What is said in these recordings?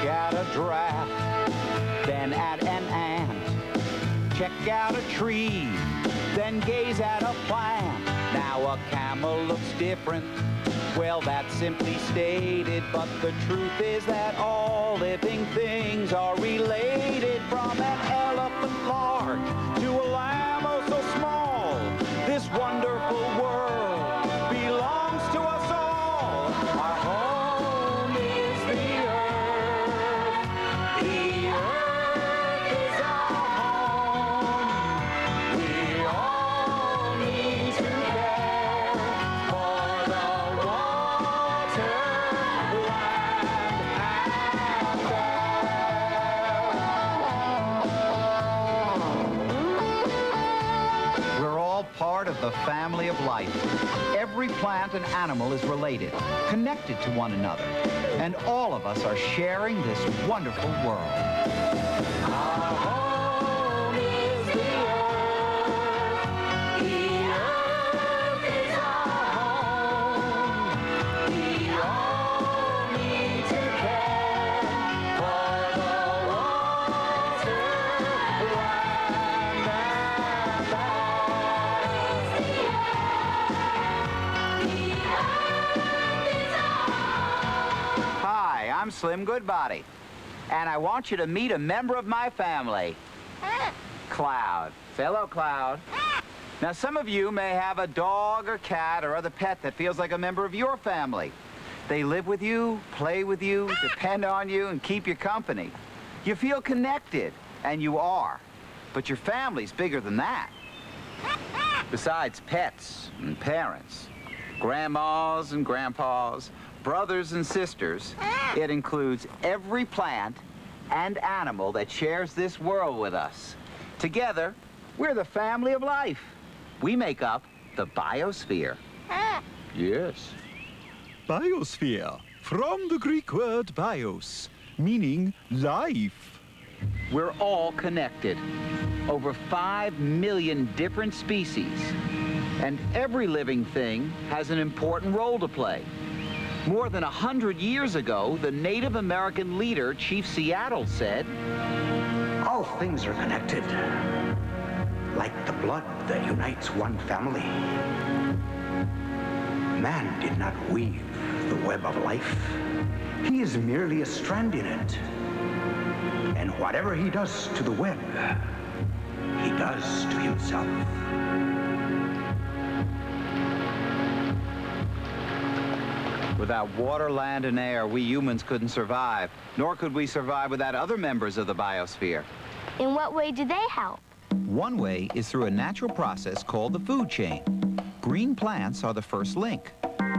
at a giraffe, then at an ant. Check out a tree, then gaze at a plant. Now a camel looks different. Well, that's simply stated, but the truth is that all living things are related. From an elephant large to a lamb oh so small, this wonderful world belongs to us all. Our home is the earth. The earth is our home. We all need to care for the water, land, and air. We're all part of the family of life. Every plant and animal is related, connected to one another, and all of us are sharing this wonderful world. Our home is the earth. The earth is our home. We all need to care for the water, land, and Hi, I'm Slim Goodbody, and I want you to meet a member of my family, Cloud. Say hello, Cloud. Now, some of you may have a dog or cat or other pet that feels like a member of your family. They live with you, play with you, depend on you, and keep you company. You feel connected, and you are, but your family's bigger than that. Besides pets and parents, grandmas and grandpas, brothers and sisters, it includes every plant and animal that shares this world with us. Together, we're the family of life. We make up the biosphere. Yes. Biosphere, from the Greek word bios, meaning life. We're all connected. Over 5 million different species. And every living thing has an important role to play. More than 100 years ago, the Native American leader, Chief Seattle, said, all things are connected, like the blood that unites one family. Man did not weave the web of life. He is merely a strand in it. And whatever he does to the web, he does to himself. Without water, land, and air, we humans couldn't survive, nor could we survive without other members of the biosphere. In what way do they help? One way is through a natural process called the food chain. Green plants are the first link.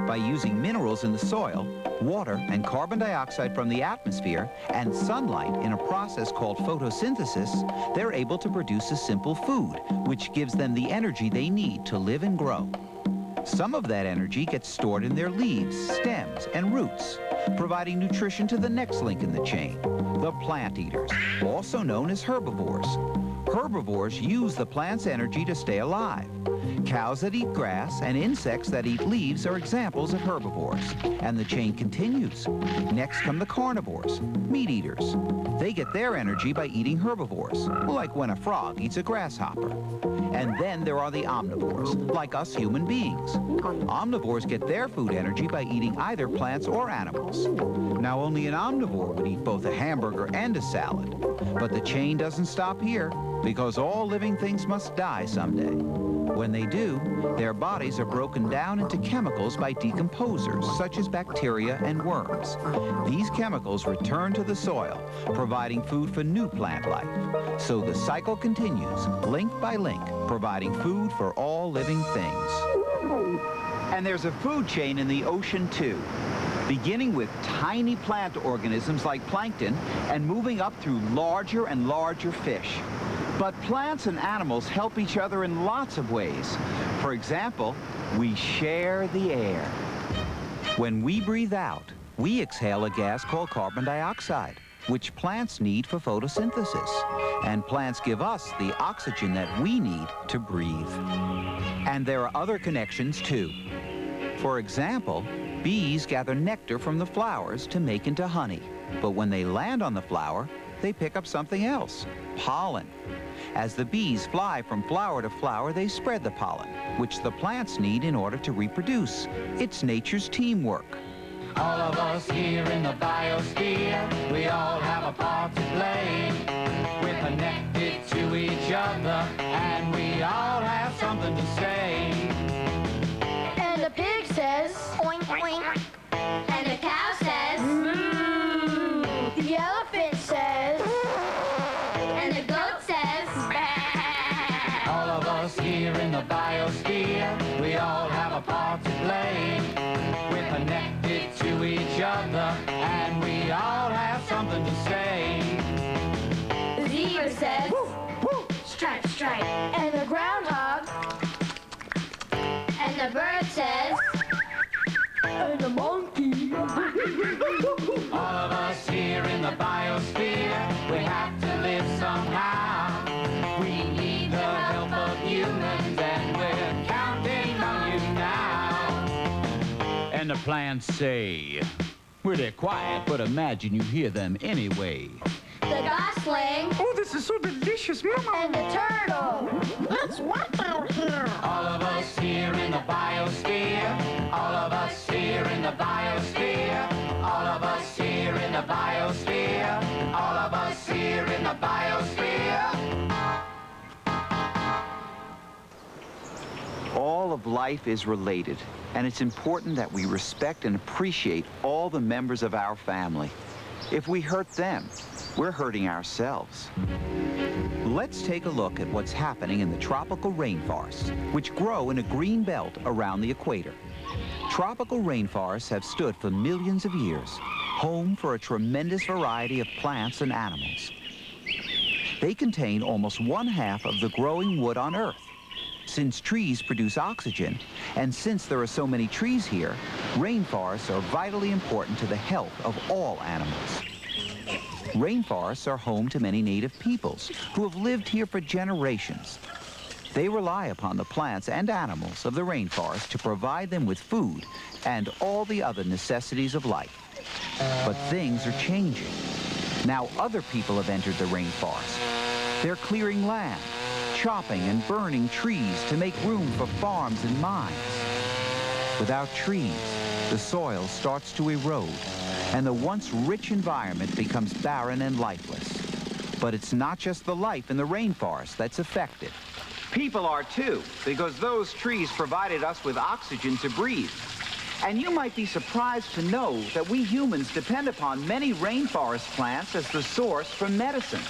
By using minerals in the soil, water and carbon dioxide from the atmosphere, and sunlight in a process called photosynthesis, they're able to produce a simple food, which gives them the energy they need to live and grow. Some of that energy gets stored in their leaves, stems, and roots, providing nutrition to the next link in the chain, the plant eaters, also known as herbivores. Herbivores use the plant's energy to stay alive. Cows that eat grass and insects that eat leaves are examples of herbivores, and the chain continues. Next come the carnivores, meat eaters. They get their energy by eating herbivores, like when a frog eats a grasshopper. And then there are the omnivores, like us human beings. Omnivores get their food energy by eating either plants or animals. Now, only an omnivore would eat both a hamburger and a salad. But the chain doesn't stop here, because all living things must die someday. When they do, their bodies are broken down into chemicals by decomposers, such as bacteria and worms. These chemicals return to the soil, providing food for new plant life. So the cycle continues, link by link, providing food for all living things. And there's a food chain in the ocean, too, beginning with tiny plant organisms like plankton and moving up through larger and larger fish. But plants and animals help each other in lots of ways. For example, we share the air. When we breathe out, we exhale a gas called carbon dioxide, which plants need for photosynthesis. And plants give us the oxygen that we need to breathe. And there are other connections, too. For example, Bees gather nectar from the flowers to make into honey. But when they land on the flower, they pick up something else, pollen. As the bees fly from flower to flower, they spread the pollen, which the plants need in order to reproduce. It's nature's teamwork. All of us here in the biosphere, we all have a part to play. We're connected to each other, and we all have something to say. And the pig says, oink, oink. And the cow says, moo. The elephant says, and the goat says, bah. All of us here in the biosphere, we all have a part to play. We're connected to each other, and we all have something to say. The zebra says, woof, woof, stripe, stripe. And the groundhog, and the bird says, and the monkey. All of us here in the biosphere, we have to live somehow. We need the help of humans, and we're counting on you now. And the plants say, well, they're quiet, but imagine you hear them anyway. The gosling, Oh, this is so delicious, Mama. and the turtle. It's wet out here. All of us here in the biosphere, all of us here in the biosphere, all of us here in the biosphere, all of us here in the biosphere. All of life is related, and it's important that we respect and appreciate all the members of our family. If we hurt them, we're hurting ourselves. Let's take a look at what's happening in the tropical rainforests, which grow in a green belt around the equator. Tropical rainforests have stood for millions of years, home for a tremendous variety of plants and animals. They contain almost 1/2 of the growing wood on Earth. Since trees produce oxygen, and since there are so many trees here, rainforests are vitally important to the health of all animals. Rainforests are home to many native peoples who have lived here for generations. They rely upon the plants and animals of the rainforest to provide them with food and all the other necessities of life. But things are changing. Now other people have entered the rainforest. They're clearing land, chopping and burning trees to make room for farms and mines. Without trees, the soil starts to erode, and the once rich environment becomes barren and lifeless. But it's not just the life in the rainforest that's affected. People are too, because those trees provided us with oxygen to breathe. And you might be surprised to know that we humans depend upon many rainforest plants as the source for medicine.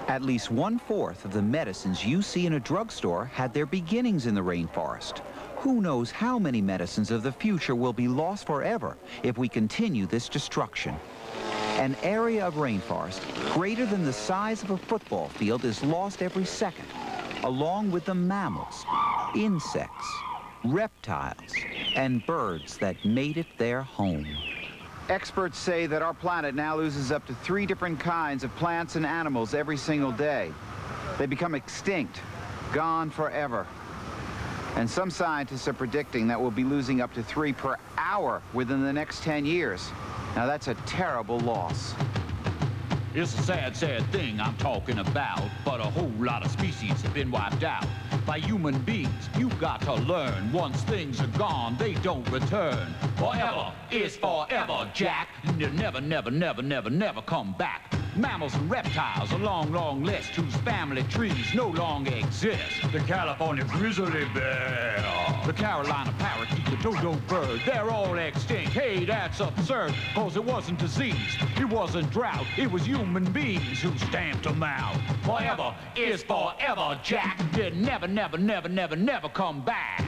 At least 1/4 of the medicines you see in a drugstore had their beginnings in the rainforest. Who knows how many medicines of the future will be lost forever if we continue this destruction. An area of rainforest greater than the size of a football field is lost every second, along with the mammals, insects, reptiles, and birds that made it their home. Experts say that our planet now loses up to 3 different kinds of plants and animals every single day. They become extinct, gone forever. And some scientists are predicting that we'll be losing up to 3 per hour within the next 10 years. Now that's a terrible loss. It's a sad, sad thing I'm talking about, but a whole lot of species have been wiped out by human beings. You've got to learn, once things are gone, they don't return. Forever is forever, Jack. They'll never, never, never, never, never come back. Mammals and reptiles, a long, long list whose family trees no longer exist. The California grizzly bear, the Carolina parakeet, the dodo bird, they're all extinct. Hey, that's absurd, cause it wasn't disease, it wasn't drought, it was human beings who stamped them out. Forever is forever, Jack. They'll never, never, never, never, never come back.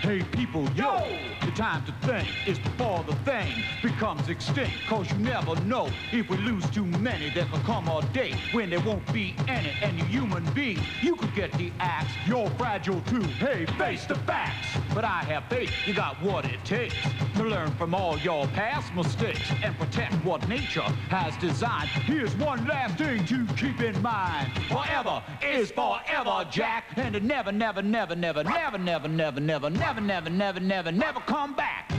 Hey people, yo! The time to think is before the thing becomes extinct. Cause you never know, if we lose too many, there could come a day when there won't be any. And you human being, you could get the axe. You're fragile too, hey, face the facts. But I have faith, you got what it takes. To learn from all your past mistakes and protect what nature has designed. Here's one last thing to keep in mind. Forever is forever, Jack. And it never, never, never, never, never, never, never, never, never, never, never, never, never come back.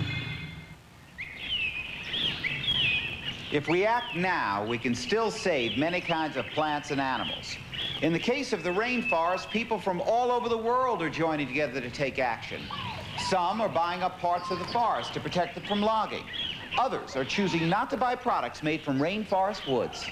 If we act now, we can still save many kinds of plants and animals. In the case of the rainforest, people from all over the world are joining together to take action. Some are buying up parts of the forest to protect it from logging. Others are choosing not to buy products made from rainforest woods.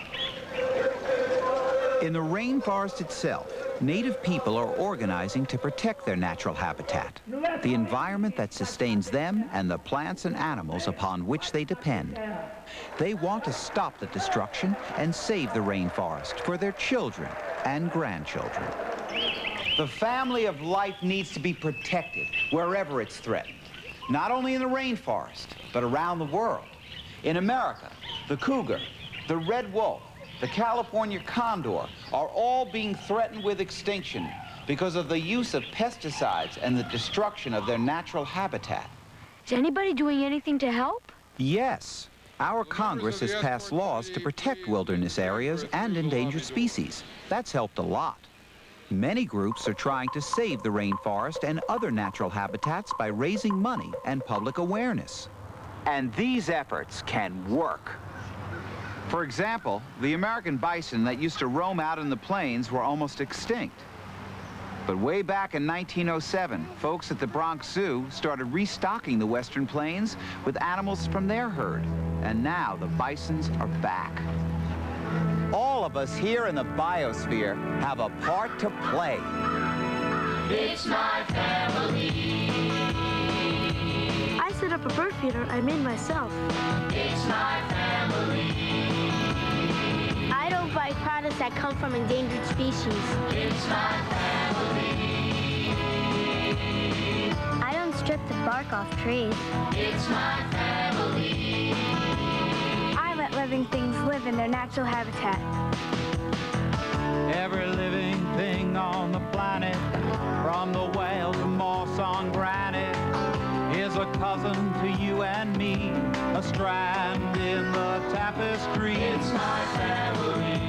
In the rainforest itself, native people are organizing to protect their natural habitat, the environment that sustains them and the plants and animals upon which they depend. They want to stop the destruction and save the rainforest for their children and grandchildren. The family of life needs to be protected wherever it's threatened, not only in the rainforest, but around the world. In America, the cougar, the red wolf, the California condor are all being threatened with extinction because of the use of pesticides and the destruction of their natural habitat. Is anybody doing anything to help? Yes. Our Congress has passed laws to protect wilderness areas and endangered species. That's helped a lot. Many groups are trying to save the rainforest and other natural habitats by raising money and public awareness. And these efforts can work. For example, the American bison that used to roam out in the plains were almost extinct. But way back in 1907, folks at the Bronx Zoo started restocking the western plains with animals from their herd. And now the bisons are back. All of us here in the biosphere have a part to play. It's my family. I set up a bird feeder I made myself. It's my family. I don't buy products that come from endangered species. It's my family. I don't strip the bark off trees. It's my family. I let living things live in their natural habitat. Every living thing on the planet, from the whale to moss on granite, is a cousin to you and me, a strand in the tapestry. It's my family.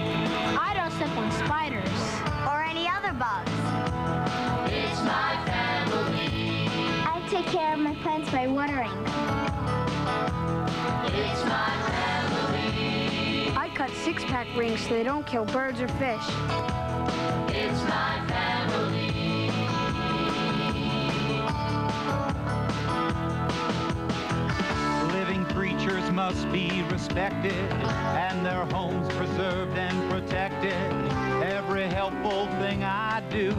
I don't step on spiders or any other bugs. It's my family. I take care of my plants by watering. It's my family. I cut six-pack rings so they don't kill birds or fish. It's my family. Living creatures must be respected and their homes preserved and protected. Every helpful thing I do